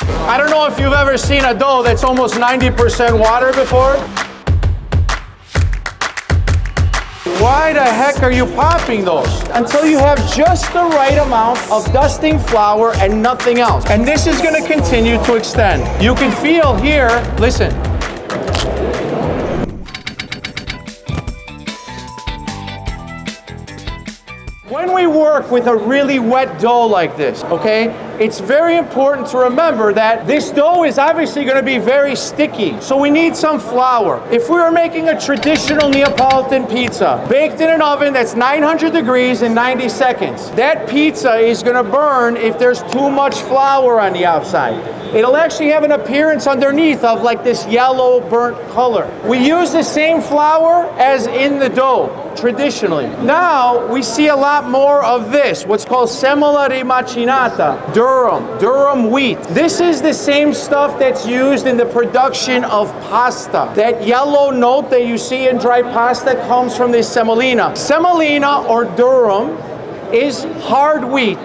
I don't know if you've ever seen a dough that's almost 90% water before. Why the heck are you popping those? Until you have just the right amount of dusting flour and nothing else. And this is going to continue to extend. You can feel here, listen. When we work with a really wet dough like this, okay, it's very important to remember that this dough is obviously going to be very sticky. So we need some flour. If we were making a traditional Neapolitan pizza, baked in an oven that's 900 degrees in 90 seconds, that pizza is going to burn if there's too much flour on the outside. It'll actually have an appearance underneath of like this yellow burnt color. We use the same flour as in the dough traditionally. Now we see a lot more of this, what's called semola rimacinata, durum wheat. This is the same stuff that's used in the production of pasta. That yellow note that you see in dry pasta comes from this semolina. Semolina or durum is hard wheat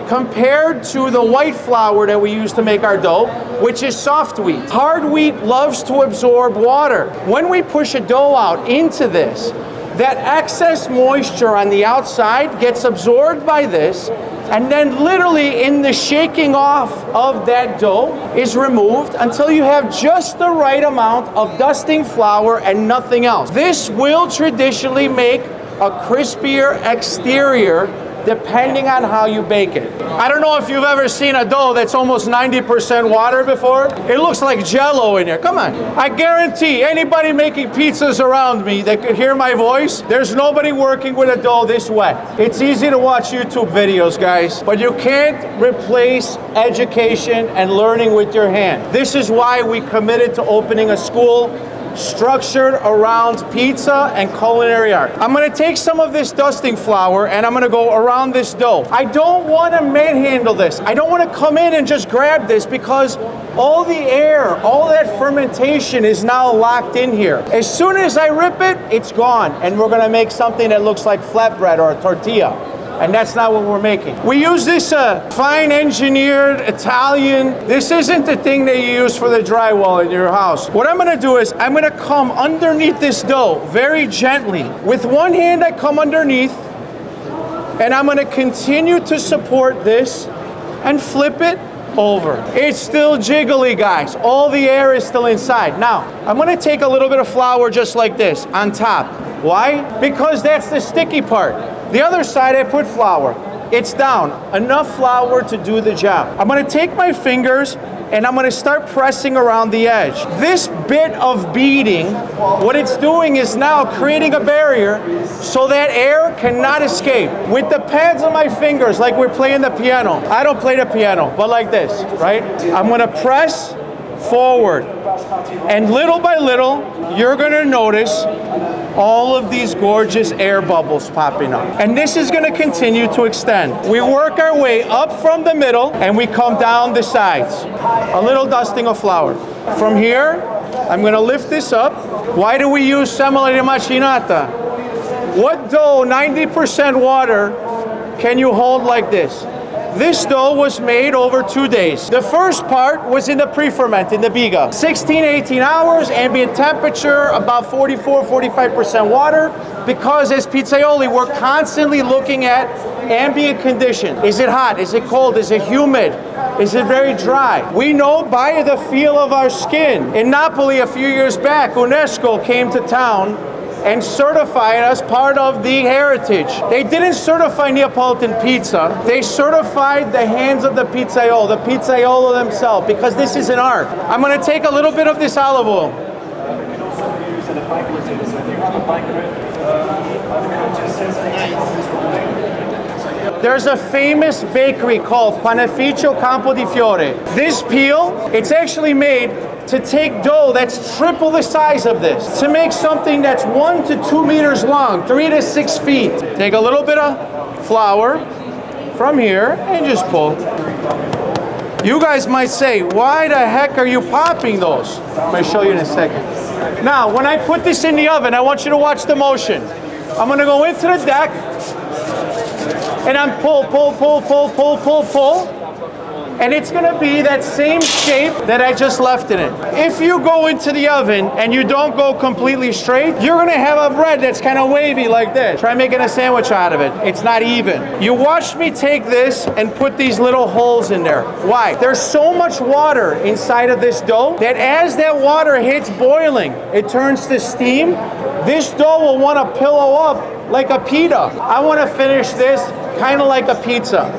compared to the white flour that we use to make our dough, which is soft wheat. Hard wheat loves to absorb water. When we push a dough out into this, that excess moisture on the outside gets absorbed by this, and then literally in the shaking off of that dough is removed until you have just the right amount of dusting flour and nothing else. This will traditionally make a crispier exterior depending on how you bake it. I don't know if you've ever seen a dough that's almost 90% water before. It looks like Jell-O in here. Come on. I guarantee anybody making pizzas around me that could hear my voice, there's nobody working with a dough this wet. It's easy to watch YouTube videos, guys, but you can't replace education and learning with your hand. This is why we committed to opening a school structured around pizza and culinary art. I'm gonna take some of this dusting flour and I'm gonna go around this dough. I don't wanna manhandle this. I don't wanna come in and just grab this because all the air, all that fermentation is now locked in here. As soon as I rip it, it's gone. And we're gonna make something that looks like flatbread or a tortilla. And that's not what we're making. We use this fine engineered Italian. This isn't the thing that you use for the drywall in your house. What I'm gonna do is I'm gonna come underneath this dough very gently. With one hand I come underneath and I'm gonna continue to support this and flip it over. It's still jiggly, guys. All the air is still inside. Now, I'm gonna take a little bit of flour just like this on top. Why? Because that's the sticky part. The other side I put flour. It's down. Enough flour to do the job. I'm gonna take my fingers and I'm gonna start pressing around the edge. This bit of beating, what it's doing is now creating a barrier so that air cannot escape. With the pads on my fingers, like we're playing the piano. I don't play the piano, but like this, right? I'm gonna press forward. And little by little, you're gonna notice all of these gorgeous air bubbles popping up. And this is gonna continue to extend. We work our way up from the middle and we come down the sides. A little dusting of flour. From here, I'm gonna lift this up. Why do we use semola rimacinata? What dough, 90% water, can you hold like this? This dough was made over 2 days. The first part was in the pre-ferment, in the biga. 16, 18 hours, ambient temperature, about 44, 45% water, because as pizzaioli, we're constantly looking at ambient condition. Is it hot? Is it cold? Is it humid? Is it very dry? We know by the feel of our skin. In Napoli a few years back, UNESCO came to town and certified us part of the heritage. They didn't certify Neapolitan pizza. They certified the hands of the pizzaiolo themselves, because this is an art. I'm gonna take a little bit of this olive oil. There's a famous bakery called Panificio Campo di Fiore. This peel, it's actually made to take dough that's triple the size of this, to make something that's 1 to 2 meters long, 3 to 6 feet. Take a little bit of flour from here and just pull. You guys might say, why the heck are you popping those? I'm gonna show you in a second. Now, when I put this in the oven, I want you to watch the motion. I'm gonna go into the deck and I'm pull. and it's gonna be that same shape that I just left it in. If you go into the oven and you don't go completely straight, you're gonna have a bread that's kind of wavy like this. Try making a sandwich out of it. It's not even. You watched me take this and put these little holes in there. Why? There's so much water inside of this dough that as that water hits boiling, it turns to steam. This dough will want to pillow up like a pita. I want to finish this kind of like a pizza.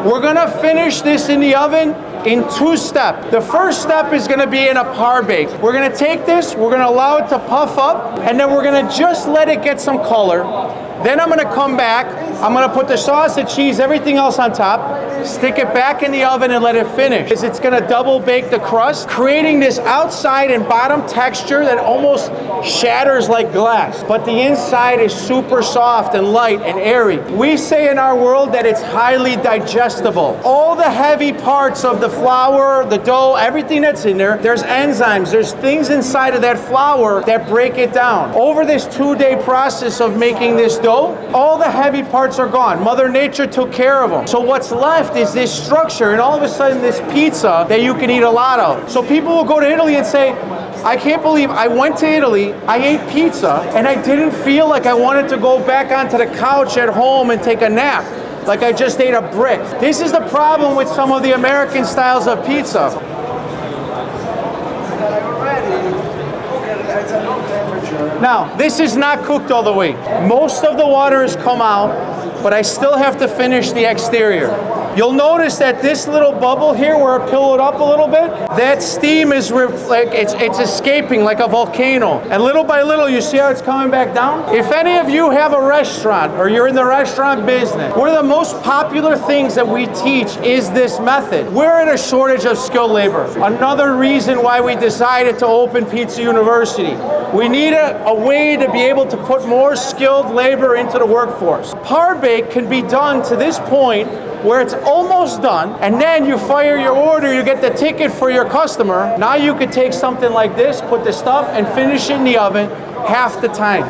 We're going to finish this in the oven in 2 steps. The first step is going to be in a par bake. We're going to take this, we're going to allow it to puff up, and then we're going to just let it get some color. Then I'm going to come back, I'm going to put the sauce, the cheese, everything else on top, stick it back in the oven and let it finish. It's going to double bake the crust, creating this outside and bottom texture that almost shatters like glass. But the inside is super soft and light and airy. We say in our world that it's highly digestible. All the heavy parts of the flour, the dough, everything that's in there, there's enzymes, there's things inside of that flour that break it down. Over this 2-day process of making this dough, all the heavy parts are gone. Mother Nature took care of them. So what's left is this structure and all of a sudden this pizza that you can eat a lot of. So people will go to Italy and say, I can't believe I went to Italy, I ate pizza, and I didn't feel like I wanted to go back onto the couch at home and take a nap. Like I just ate a brick. This is the problem with some of the American styles of pizza. Now, this is not cooked all the way. Most of the water has come out, but I still have to finish the exterior. You'll notice that this little bubble here where it pillowed up a little bit, that steam is it's escaping like a volcano. And little by little, you see how it's coming back down? If any of you have a restaurant or you're in the restaurant business, one of the most popular things that we teach is this method. We're in a shortage of skilled labor. Another reason why we decided to open Pizza University. We need a way to be able to put more skilled labor into the workforce. Par bake can be done to this point where it's almost done, and then you fire your order, you get the ticket for your customer. Now you could take something like this, put the stuff, and finish it in the oven half the time.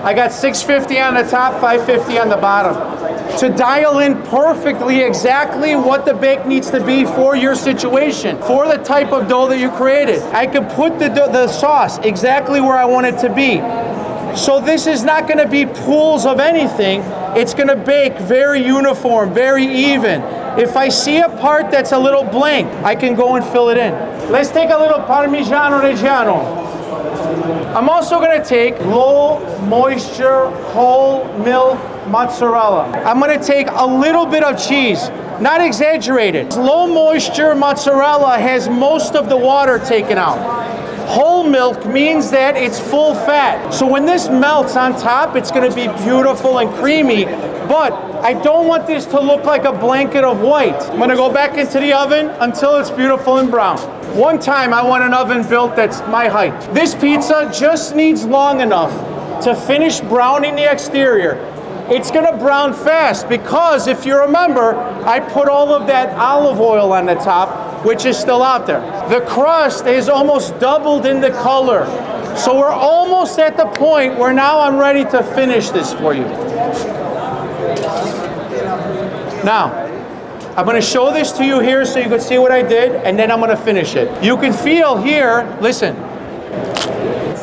I got 650 on the top, 550 on the bottom. To dial in perfectly exactly what the bake needs to be for your situation, for the type of dough that you created. I can put the sauce exactly where I want it to be. So this is not going to be pools of anything. It's going to bake very uniform, very even. If I see a part that's a little blank, I can go and fill it in. Let's take a little Parmigiano Reggiano. I'm also going to take low moisture whole milk mozzarella. I'm going to take a little bit of cheese, not exaggerated. Low moisture mozzarella has most of the water taken out. Whole milk means that it's full fat. So when this melts on top, it's going to be beautiful and creamy, but I don't want this to look like a blanket of white. I'm going to go back into the oven until it's beautiful and brown. One time I want an oven built that's my height. This pizza just needs long enough to finish browning the exterior. It's gonna brown fast because if you remember, I put all of that olive oil on the top, which is still out there. The crust is almost doubled in the color. So we're almost at the point where now I'm ready to finish this for you. Now, I'm gonna show this to you here so you can see what I did, and then I'm gonna finish it. You can feel here, listen,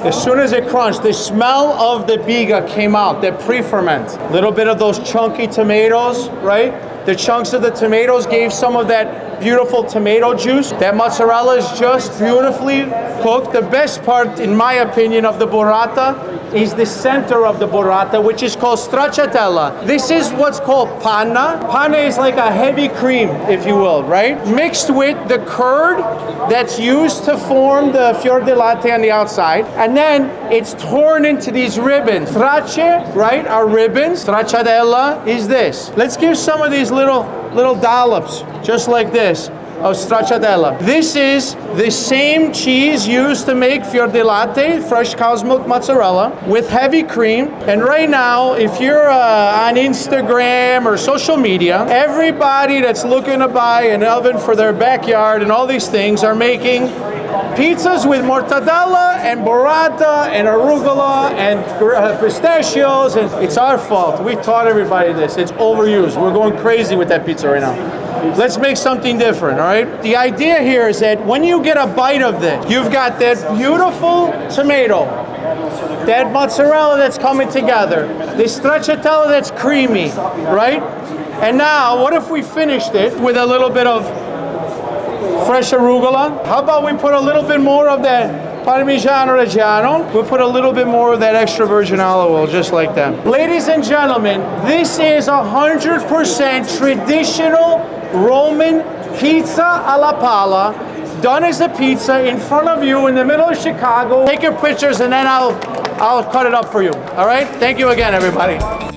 as soon as it crunched, the smell of the biga came out, that pre-ferment. A little bit of those chunky tomatoes, right? The chunks of the tomatoes gave some of that beautiful tomato juice. That mozzarella is just beautifully cooked. The best part, in my opinion, of the burrata is the center of the burrata, which is called stracciatella. This is what's called panna. Panna is like a heavy cream, if you will, right? Mixed with the curd that's used to form the fior di latte on the outside. And then it's torn into these ribbons. Stracce, right, are ribbons. Stracciatella is this. Let's give some of these little dollops, just like this. of stracciatella. This is the same cheese used to make fior di latte, fresh cow's milk mozzarella, with heavy cream. And right now, if you're on Instagram or social media, everybody that's looking to buy an oven for their backyard and all these things are making pizzas with mortadella and burrata and arugula and pistachios, and it's our fault. We taught everybody this. It's overused. We're going crazy with that pizza right now. Let's make something different, all right? The idea here is that when you get a bite of this, you've got that beautiful tomato, that mozzarella that's coming together, this stracciatella that's creamy, right? And now, what if we finished it with a little bit of fresh arugula? How about we put a little bit more of that Parmigiano Reggiano? We'll put a little bit more of that extra virgin olive oil, just like that. Ladies and gentlemen, this is 100% traditional Roman pizza alla pala, done as a pizza in front of you in the middle of Chicago. Take your pictures and then I'll cut it up for you. All right? Thank you again, everybody.